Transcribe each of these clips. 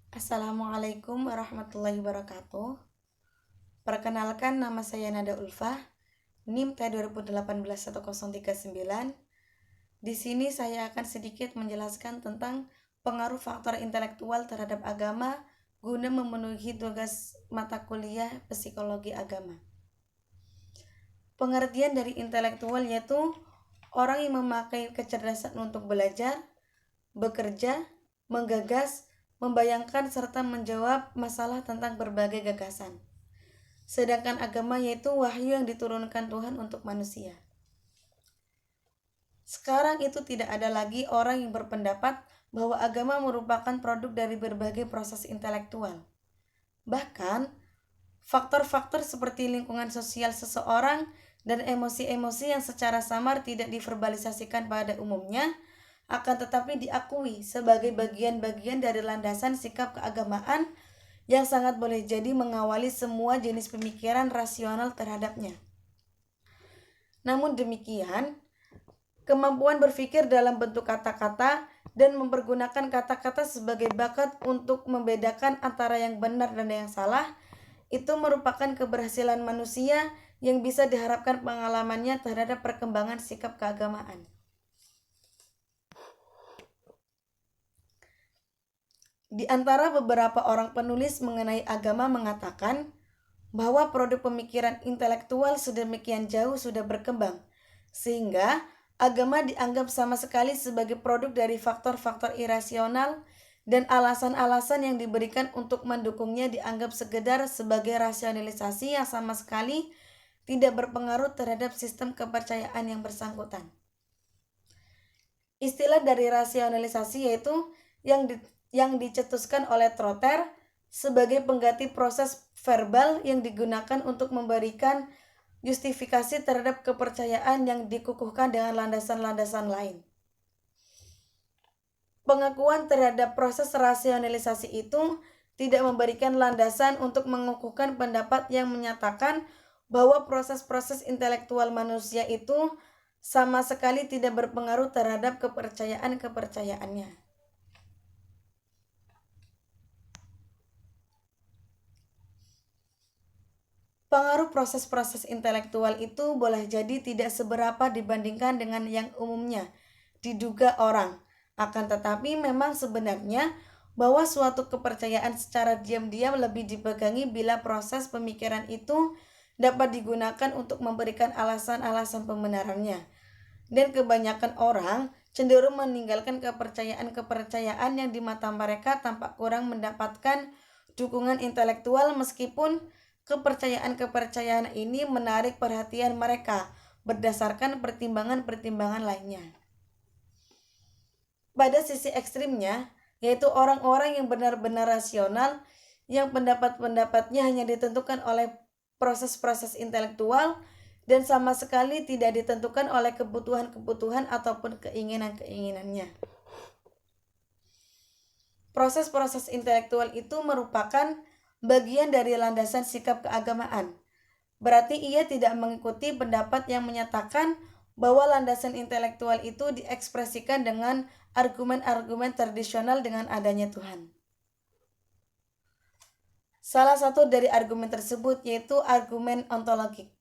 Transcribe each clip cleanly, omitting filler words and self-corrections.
Assalamualaikum warahmatullahi wabarakatuh. Perkenalkan, nama saya Nada Ulfah, NIM T20181039. Di sini saya akan sedikit menjelaskan tentang pengaruh faktor intelektual terhadap agama guna memenuhi tugas mata kuliah psikologi agama. Pengertian dari intelektual yaitu orang yang memakai kecerdasan untuk belajar, bekerja, menggagas, membayangkan serta menjawab masalah tentang berbagai gagasan. Sedangkan agama yaitu wahyu yang diturunkan Tuhan untuk manusia. Sekarang itu tidak ada lagi orang yang berpendapat bahwa agama merupakan produk dari berbagai proses intelektual. Bahkan, faktor-faktor seperti lingkungan sosial seseorang dan emosi-emosi yang secara samar tidak diverbalisasikan pada umumnya akan tetapi diakui sebagai bagian-bagian dari landasan sikap keagamaan yang sangat boleh jadi mengawali semua jenis pemikiran rasional terhadapnya. Namun demikian, kemampuan berpikir dalam bentuk kata-kata dan mempergunakan kata-kata sebagai bakat untuk membedakan antara yang benar dan yang salah itu merupakan keberhasilan manusia yang bisa diharapkan pengalamannya terhadap perkembangan sikap keagamaan. Di antara beberapa orang penulis mengenai agama mengatakan bahwa produk pemikiran intelektual sedemikian jauh sudah berkembang, sehingga agama dianggap sama sekali sebagai produk dari faktor-faktor irasional dan alasan-alasan yang diberikan untuk mendukungnya dianggap sekedar sebagai rasionalisasi yang sama sekali tidak berpengaruh terhadap sistem kepercayaan yang bersangkutan. Istilah dari rasionalisasi yaitu yang dicetuskan oleh Trotter sebagai pengganti proses verbal yang digunakan untuk memberikan justifikasi terhadap kepercayaan yang dikukuhkan dengan landasan-landasan lain. Pengakuan terhadap proses rasionalisasi itu tidak memberikan landasan untuk mengukuhkan pendapat yang menyatakan bahwa proses-proses intelektual manusia itu sama sekali tidak berpengaruh terhadap kepercayaan-kepercayaannya. Pengaruh proses-proses intelektual itu boleh jadi tidak seberapa dibandingkan dengan yang umumnya diduga orang. Akan tetapi memang sebenarnya bahwa suatu kepercayaan secara diam-diam lebih dipegangi bila proses pemikiran itu dapat digunakan untuk memberikan alasan-alasan pembenarannya. Dan kebanyakan orang cenderung meninggalkan kepercayaan-kepercayaan yang di mata mereka tampak kurang mendapatkan dukungan intelektual meskipun kepercayaan-kepercayaan ini menarik perhatian mereka berdasarkan pertimbangan-pertimbangan lainnya. Pada sisi ekstrimnya, yaitu orang-orang yang benar-benar rasional, yang pendapat-pendapatnya hanya ditentukan oleh proses-proses intelektual dan sama sekali tidak ditentukan oleh kebutuhan-kebutuhan ataupun keinginan-keinginannya. Proses-proses intelektual itu merupakan bagian dari landasan sikap keagamaan. Berarti ia tidak mengikuti pendapat yang menyatakan bahwa landasan intelektual itu diekspresikan dengan argumen-argumen tradisional dengan adanya Tuhan. Salah satu dari argumen tersebut yaitu argumen ontologik.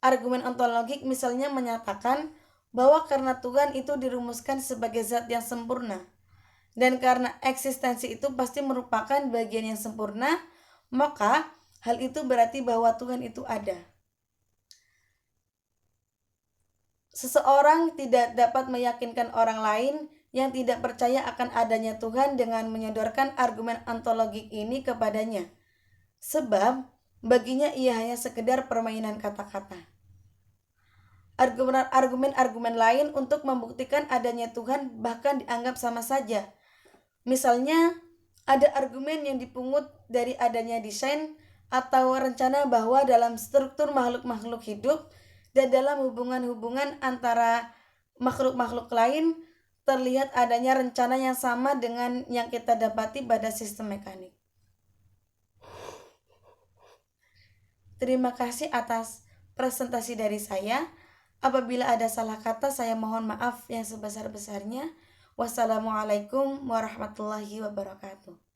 Argumen ontologik misalnya menyatakan bahwa karena Tuhan itu dirumuskan sebagai zat yang sempurna, dan karena eksistensi itu pasti merupakan bagian yang sempurna, maka hal itu berarti bahwa Tuhan itu ada. Seseorang tidak dapat meyakinkan orang lain yang tidak percaya akan adanya Tuhan dengan menyodorkan argumen ontologik ini kepadanya, sebab baginya ia hanya sekedar permainan kata-kata. Argumen-argumen lain untuk membuktikan adanya Tuhan bahkan dianggap sama saja. Misalnya, ada argumen yang dipungut dari adanya desain atau rencana bahwa dalam struktur makhluk-makhluk hidup dan dalam hubungan-hubungan antara makhluk-makhluk lain terlihat adanya rencana yang sama dengan yang kita dapati pada sistem mekanik. Terima kasih atas presentasi dari saya. Apabila ada salah kata, saya mohon maaf yang sebesar-besarnya. Wassalamualaikum warahmatullahi wabarakatuh.